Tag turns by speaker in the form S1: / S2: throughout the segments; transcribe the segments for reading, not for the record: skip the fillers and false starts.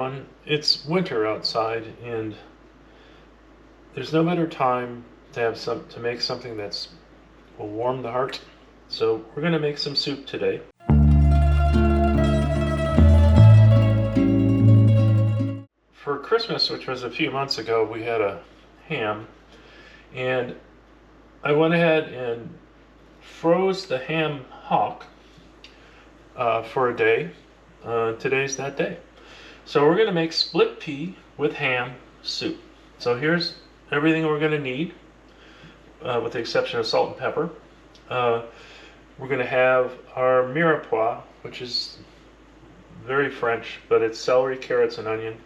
S1: everyone. It's winter outside, and there's no better time to make something that's will warm the heart. So we're going to make some soup today. For Christmas, which was a few months ago, we had a ham, and I went ahead and froze the ham hock for a day. Today's that day. So we're going to make split pea with ham soup. So here's everything we're going to need, with the exception of salt and pepper. We're going to have our mirepoix, which is very French, but it's celery, carrots, and onion.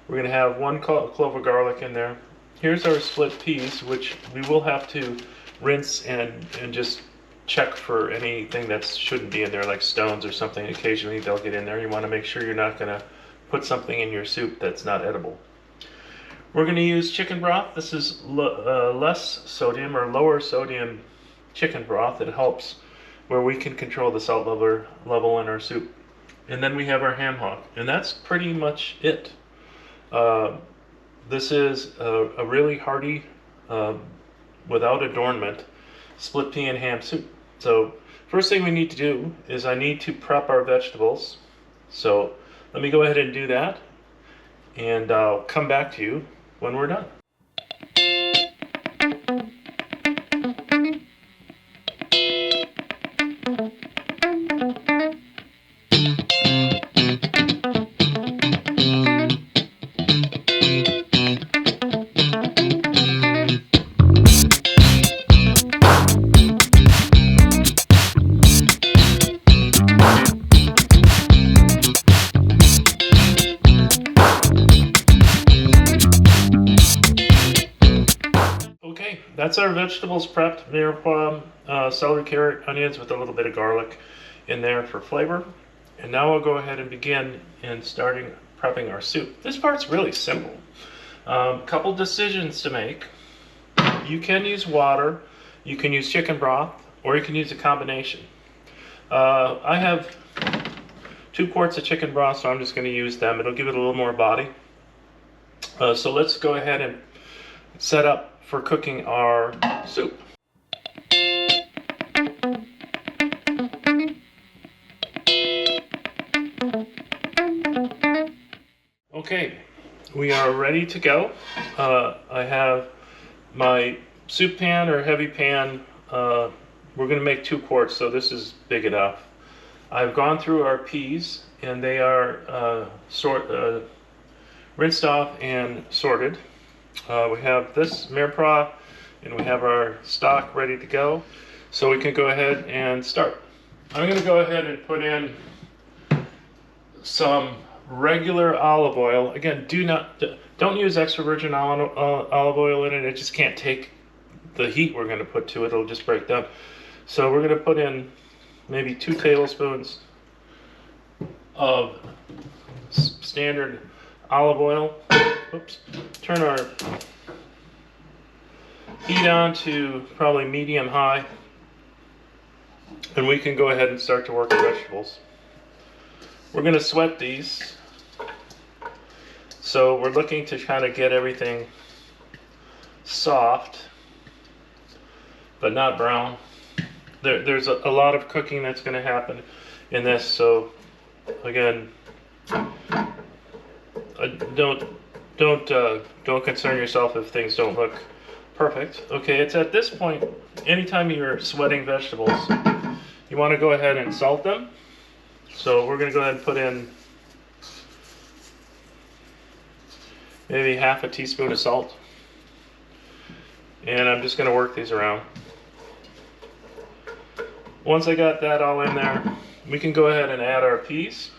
S1: We're going to have one clove of garlic in there. Here's our split peas, which we will have to rinse and just check for anything that shouldn't be in there, like stones or something. Occasionally they'll get in there. You want to make sure you're not going to put something in your soup that's not edible. We're going to use chicken broth. This is less sodium or lower sodium chicken broth. It helps where we can control the salt level in our soup. And then we have our ham hock, and that's pretty much it. This is a really hearty, without adornment, split pea and ham soup. So first thing we need to do is I need to prep our vegetables. So let me go ahead and do that, and I'll come back to you when we're done. Okay, that's our vegetables prepped. Mirepoix, celery, carrot, onions with a little bit of garlic in there for flavor. And now I'll go ahead and begin in starting prepping our soup. This part's really simple. Couple decisions to make. You can use water, you can use chicken broth, or you can use a combination. I have 2 quarts of chicken broth, so I'm just going to use them. It'll give it a little more body. So let's go ahead and set up for cooking our soup. Okay, we are ready to go. I have my soup pan or heavy pan. We're going to make 2 quarts, so this is big enough. I've gone through our peas, and they are rinsed off and sorted. We have this mirepoix, and we have our stock ready to go, so we can go ahead and start. I'm going to go ahead and put in some regular olive oil. Again, don't use extra virgin olive oil in it. It just can't take the heat we're going to put to it. It'll just break down. So we're going to put in maybe 2 tablespoons of standard olive oil. Oops. Turn our heat on to probably medium-high, and we can go ahead and start to work the vegetables. We're going to sweat these, so we're looking to kind of get everything soft, but not brown. There's a lot of cooking that's going to happen in this, so again, don't concern yourself if things don't look perfect. Okay, it's at this point, anytime you're sweating vegetables, you want to go ahead and salt them. So we're going to go ahead and put in maybe half a teaspoon of salt. And I'm just going to work these around. Once I got that all in there, we can go ahead and add our peas.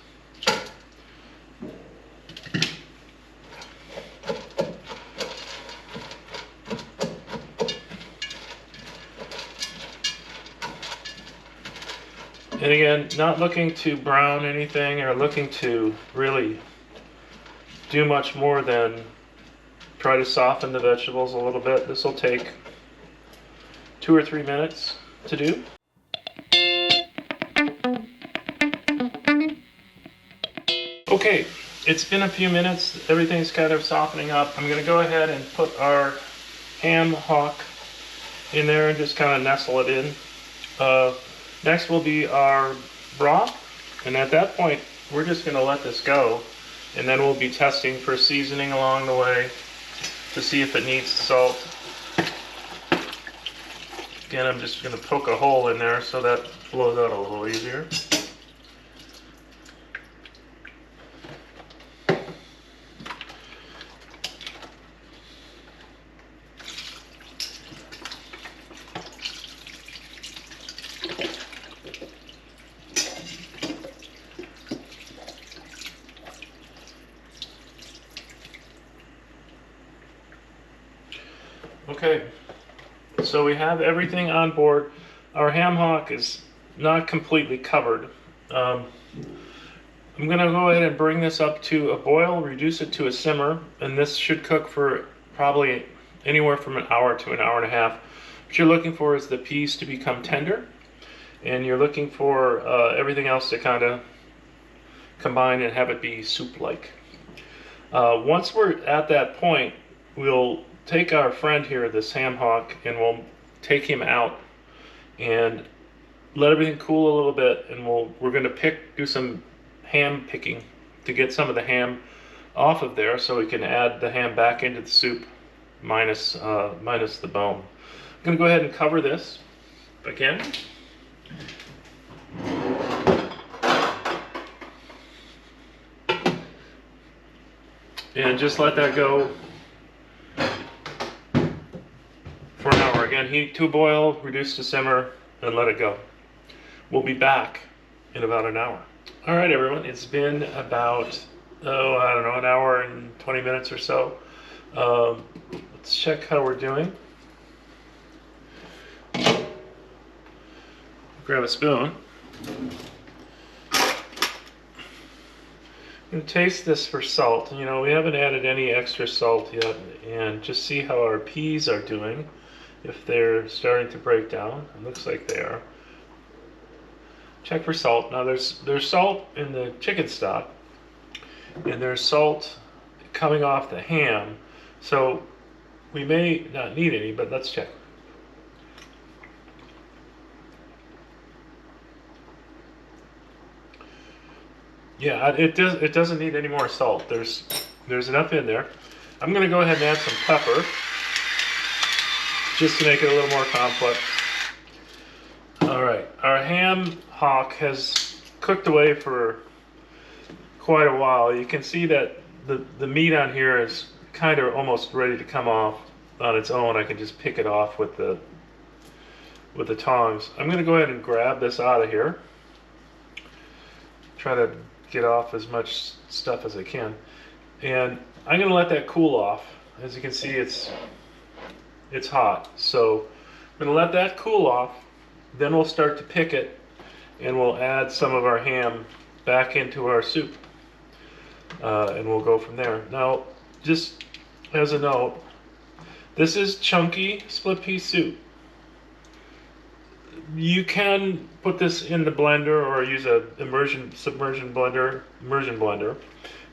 S1: And again, not looking to brown anything or looking to really do much more than try to soften the vegetables a little bit. This will take 2 or 3 minutes to do. Okay, it's been a few minutes. Everything's kind of softening up. I'm going to go ahead and put our ham hock in there and just kind of nestle it in. Next will be our broth, and at that point we're just going to let this go, and then we'll be testing for seasoning along the way to see if it needs salt. Again, I'm just going to poke a hole in there so that flows out a little easier. Okay, so we have everything on board. Our ham hock is not completely covered. I'm going to go ahead and bring this up to a boil, reduce it to a simmer, and this should cook for probably anywhere from an hour to an hour and a half. What you're looking for is the peas to become tender, and you're looking for everything else to kind of combine and have it be soup-like. Once we're at that point, we'll take our friend here, this ham hock, and we'll take him out and let everything cool a little bit, and we're going to do some ham picking to get some of the ham off of there so we can add the ham back into the soup minus the bone. I'm going to go ahead and cover this again. And just let that go for an hour. Again, heat to boil, reduce to simmer, and let it go. We'll be back in about an hour. All right, everyone, it's been about, I don't know, an hour and 20 minutes or so. Let's check how we're doing. Grab a spoon. I'm going to taste this for salt. You know, we haven't added any extra salt yet, and just see how our peas are doing. If they're starting to break down, it looks like they are. Check for salt. Now there's salt in the chicken stock, and there's salt coming off the ham, so we may not need any, but let's check. Yeah, it doesn't need any more salt. There's enough in there. I'm going to go ahead and add some pepper, just to make it a little more complex. All right, our ham hock has cooked away for quite a while. You can see that the meat on here is kind of almost ready to come off on its own. I can just pick it off with the tongs. I'm going to go ahead and grab this out of here. Try to get off as much stuff as I can. And I'm going to let that cool off. As you can see, it's hot. So I'm going to let that cool off. Then we'll start to pick it, and we'll add some of our ham back into our soup. And we'll go from there. Now, just as a note, this is chunky split pea soup. You can put this in the blender or use a submersion blender,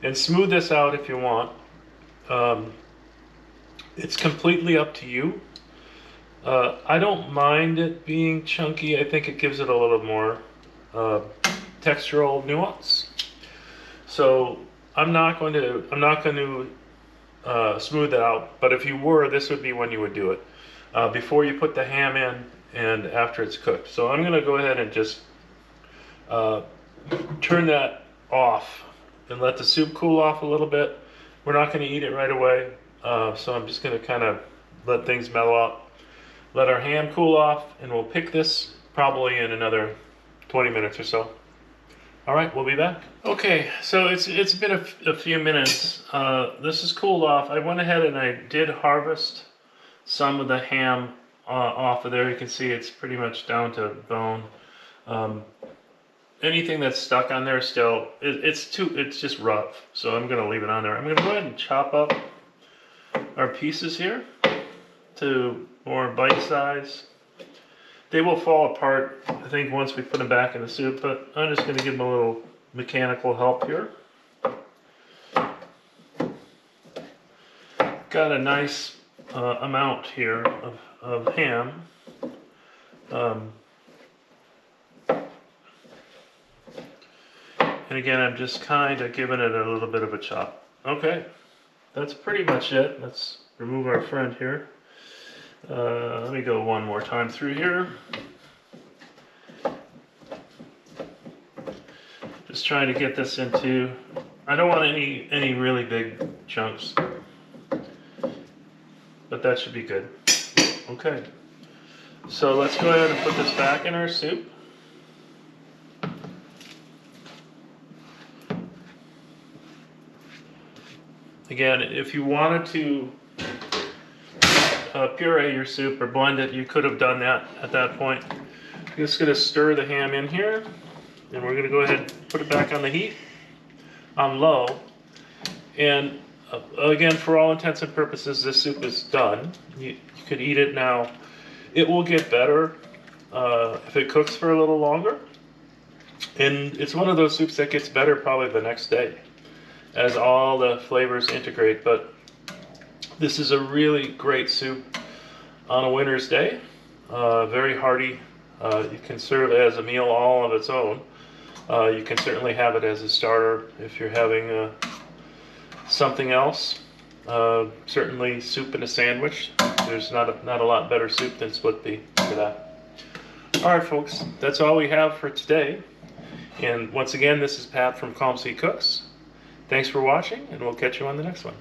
S1: and smooth this out if you want. It's completely up to you. I don't mind it being chunky. I think it gives it a little more textural nuance. So I'm not going to smooth it out. But if you were, this would be when you would do it, before you put the ham in and after it's cooked. So I'm going to go ahead and just turn that off and let the soup cool off a little bit. We're not going to eat it right away, so I'm just going to kind of let things mellow out. Let our ham cool off, and we'll pick this probably in another 20 minutes or so. All right, we'll be back. Okay, so it's been a few minutes. This is cooled off. I went ahead and I did harvest some of the ham off of there. You can see it's pretty much down to bone. Anything that's stuck on there still, it's just rough. So I'm gonna leave it on there. I'm gonna go ahead and chop up our pieces here to more bite size. They will fall apart, I think, once we put them back in the soup, but I'm just going to give them a little mechanical help here. got a nice amount here of ham. And again, I'm just kind of giving it a little bit of a chop. Okay, that's pretty much it. Let's remove our friend here. Let me go one more time through here. Just trying to get this into, I don't want any really big chunks, but that should be good. Okay, so let's go ahead and put this back in our soup. Again, if you wanted to puree your soup or blend it, you could have done that at that point. I'm just going to stir the ham in here, and we're going to go ahead and put it back on the heat on low. And again, for all intents and purposes, this soup is done. You could eat it now. It will get better if it cooks for a little longer. And it's one of those soups that gets better probably the next day as all the flavors integrate. But this is a really great soup on a winter's day. Very hearty. You can serve it as a meal all of its own. You can certainly have it as a starter if you're having something else. Certainly soup in a sandwich. There's not a lot better soup than split pea for that. Alright folks, that's all we have for today. And once again, this is Pat from Calm Sea Cooks. Thanks for watching, and we'll catch you on the next one.